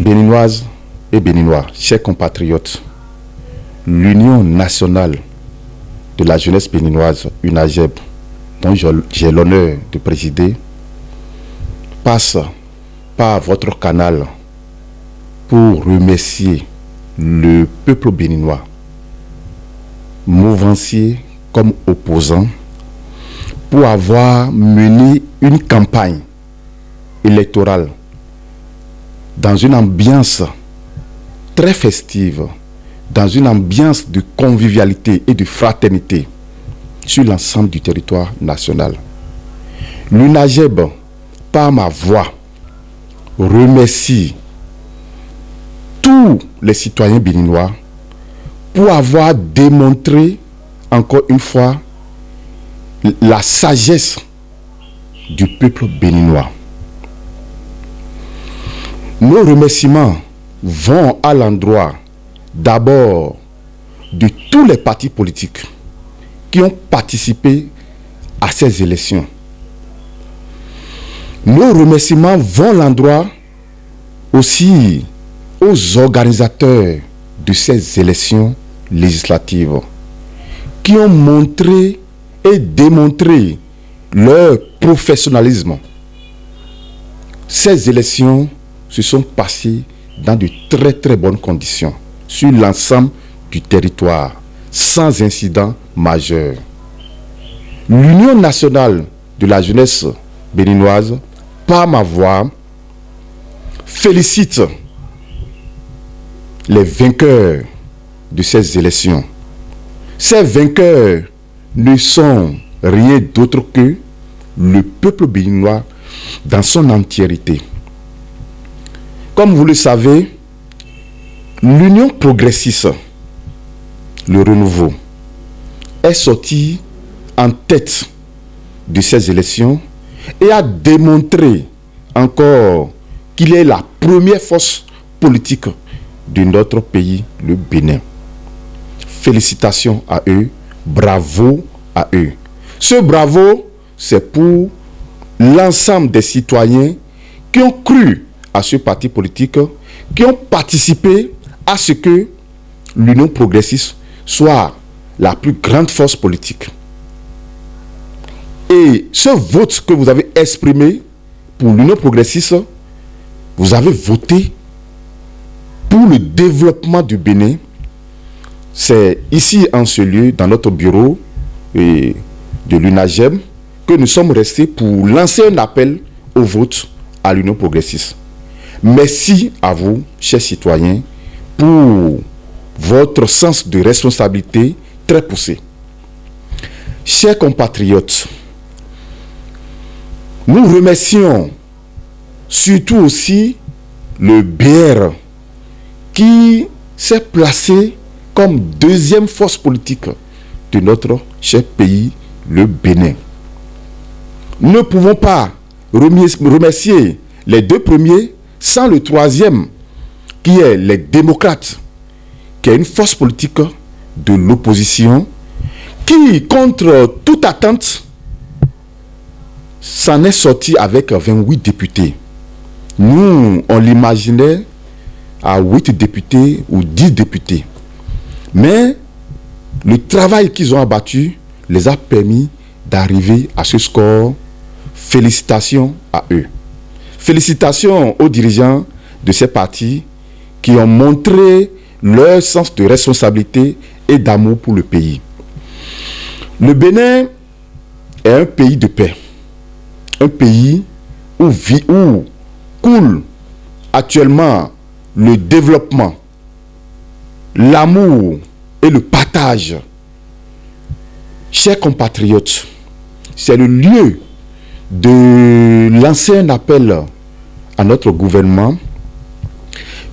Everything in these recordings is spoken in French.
Béninoises et Béninois, chers compatriotes, l'Union nationale de la jeunesse béninoise, UNAJEB, dont j'ai l'honneur de présider, passe par votre canal pour remercier le peuple béninois, mouvancier comme opposant, pour avoir mené une campagne électorale dans une ambiance très festive, dans une ambiance de convivialité et de fraternité sur l'ensemble du territoire national. L'UNAJEB, par ma voix, remercie tous les citoyens béninois pour avoir démontré encore une fois la sagesse du peuple béninois. Nos remerciements vont à l'endroit d'abord de tous les partis politiques qui ont participé à ces élections. Nos remerciements vont à l'endroit aussi aux organisateurs de ces élections législatives qui ont montré et démontré leur professionnalisme. Ces élections se sont passées dans de très très bonnes conditions sur l'ensemble du territoire, sans incident majeur. L'Union nationale de la jeunesse béninoise, par ma voix, félicite les vainqueurs de ces élections. Ces vainqueurs ne sont rien d'autre que le peuple béninois dans son entièreté. Comme vous le savez, l'Union progressiste, le renouveau, est sortie en tête de ces élections et a démontré encore qu'il est la première force politique de notre pays, le Bénin. Félicitations à eux, bravo à eux. Ce bravo, c'est pour l'ensemble des citoyens qui ont cru à ce parti politique, qui ont participé à ce que l'Union progressiste soit la plus grande force politique. Et ce vote que vous avez exprimé pour l'Union progressiste, vous avez voté pour le développement du Bénin. C'est ici en ce lieu, dans notre bureau de l'UNAJEB, que nous sommes restés pour lancer un appel au vote à l'Union progressiste. Merci à vous, chers citoyens, pour votre sens de responsabilité très poussé. Chers compatriotes, nous remercions surtout aussi le BR qui s'est placé comme deuxième force politique de notre cher pays, le Bénin. Nous ne pouvons pas remercier les deux premiers sans le troisième, qui est les démocrates, qui est une force politique de l'opposition, qui, contre toute attente, s'en est sorti avec 28 députés. Nous, on l'imaginait à 8 députés ou 10 députés. Mais le travail qu'ils ont abattu les a permis d'arriver à ce score. Félicitations à eux. Félicitations aux dirigeants de ces partis qui ont montré leur sens de responsabilité et d'amour pour le pays. Le Bénin est un pays de paix. Un pays où coule actuellement le développement, l'amour et le partage. Chers compatriotes, c'est le lieu de lancer un appel à notre gouvernement,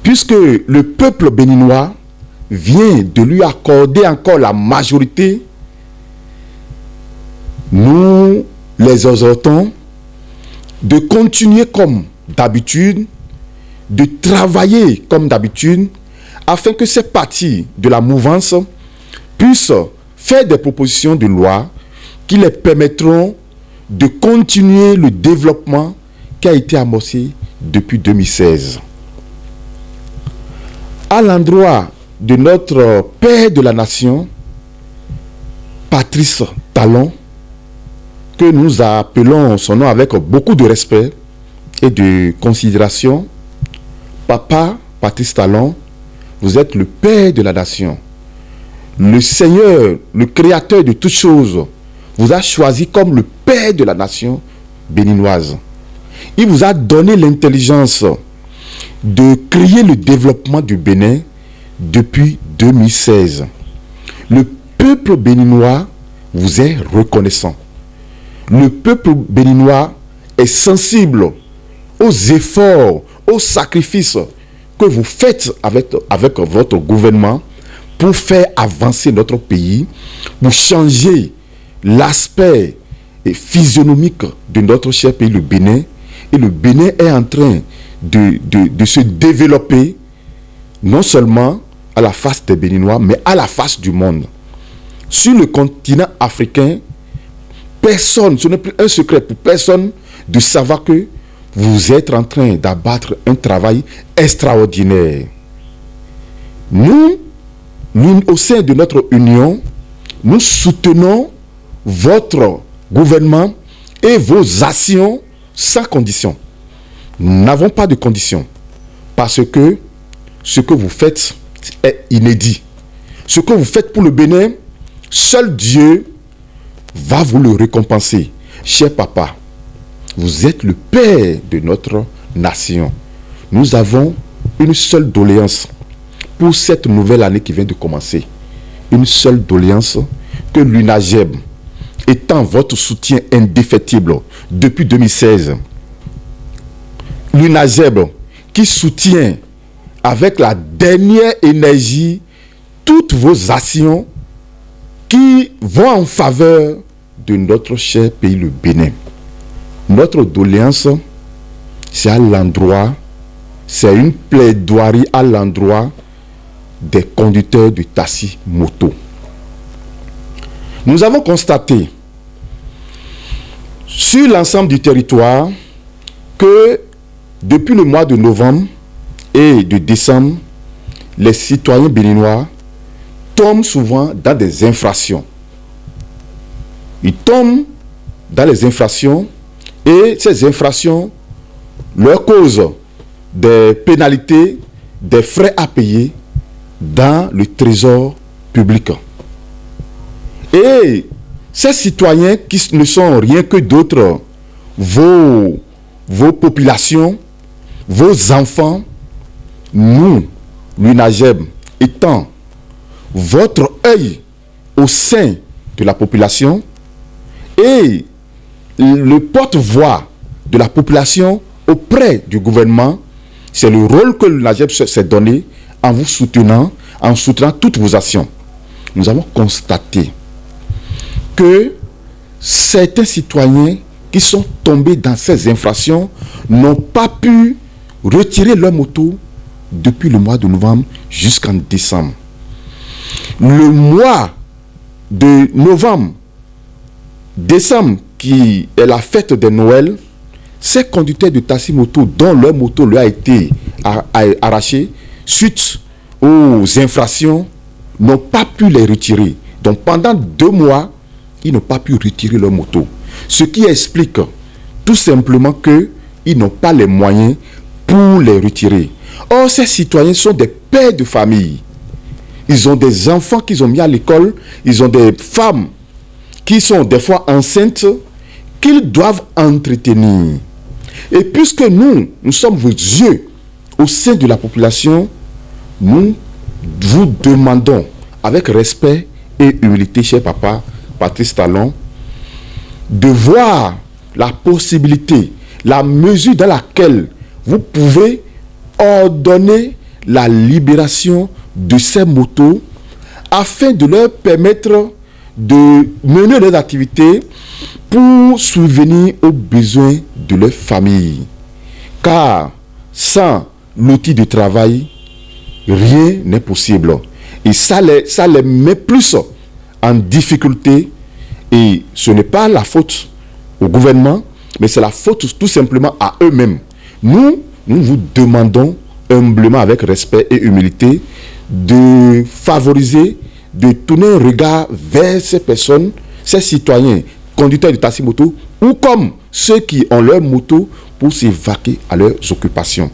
puisque le peuple béninois vient de lui accorder encore la majorité. Nous les exhortons de continuer comme d'habitude, de travailler comme d'habitude, afin que ces partis de la mouvance puissent faire des propositions de loi qui les permettront de continuer le développement qui a été amorcé depuis 2016. à l'endroit de notre père de la nation, Patrice Talon, que nous appelons son nom avec beaucoup de respect et de considération. Papa Patrice Talon, vous êtes le père de la nation. Le Seigneur, le créateur de toutes choses, vous a choisi comme le père de la nation béninoise. Il vous a donné l'intelligence de créer le développement du Bénin depuis 2016. Le peuple béninois vous est reconnaissant. Le peuple béninois est sensible aux efforts, aux sacrifices que vous faites avec votre gouvernement pour faire avancer notre pays, pour changer l'aspect physionomique de notre cher pays, le Bénin. Et le Bénin est en train de se développer, non seulement à la face des Béninois, mais à la face du monde. Sur le continent africain, personne, ce n'est plus un secret pour personne de savoir que vous êtes en train d'abattre un travail extraordinaire. Nous, au sein de notre union, nous soutenons votre gouvernement et vos actions sans condition. Nous n'avons pas de condition parce que ce que vous faites est inédit. Ce que vous faites pour le Bénin, seul Dieu va vous le récompenser. Cher papa, vous êtes le père de notre nation. Nous avons une seule doléance pour cette nouvelle année qui vient de commencer. Une seule doléance, que l'UNAGEB, étant votre soutien indéfectible depuis 2016, l'UNAGEB qui soutient avec la dernière énergie toutes vos actions qui vont en faveur de notre cher pays, le Bénin. Notre doléance, c'est à l'endroit, c'est une plaidoirie à l'endroit des conducteurs de taxi moto. Nous avons constaté sur l'ensemble du territoire que depuis le mois de novembre et de décembre, les citoyens béninois tombent souvent dans des infractions. Ils tombent dans les infractions et ces infractions leur causent des pénalités, des frais à payer dans le trésor public. Et ces citoyens qui ne sont rien que d'autres, vos populations, vos enfants, nous, l'UNAGEB, étant votre œil au sein de la population et le porte-voix de la population auprès du gouvernement, c'est le rôle que l'UNAGEB s'est donné en vous soutenant, en soutenant toutes vos actions. Nous avons constaté que certains citoyens qui sont tombés dans ces infractions n'ont pas pu retirer leur moto depuis le mois de novembre jusqu'en décembre. Le mois de novembre, décembre, qui est la fête de Noël, ces conducteurs de taxi moto dont leur moto leur a été arrachée suite aux infractions n'ont pas pu les retirer. Donc pendant 2 mois, ils n'ont pas pu retirer leur moto. Ce qui explique tout simplement qu'ils n'ont pas les moyens pour les retirer. Or, ces citoyens sont des pères de famille. Ils ont des enfants qu'ils ont mis à l'école. Ils ont des femmes qui sont des fois enceintes qu'ils doivent entretenir. Et puisque nous sommes vos yeux au sein de la population, nous vous demandons avec respect et humilité, cher papa Patrice Talon, de voir la possibilité, la mesure dans laquelle vous pouvez ordonner la libération de ces motos afin de leur permettre de mener leurs activités pour subvenir aux besoins de leur famille. Car sans l'outil de travail, rien n'est possible. Et ça les met plus en difficulté. Et ce n'est pas la faute au gouvernement, mais c'est la faute tout simplement à eux-mêmes. Nous vous demandons humblement, avec respect et humilité, de favoriser, de tourner un regard vers ces personnes, ces citoyens, conducteurs de taxi-moto, ou comme ceux qui ont leur moto pour s'évacuer à leurs occupations.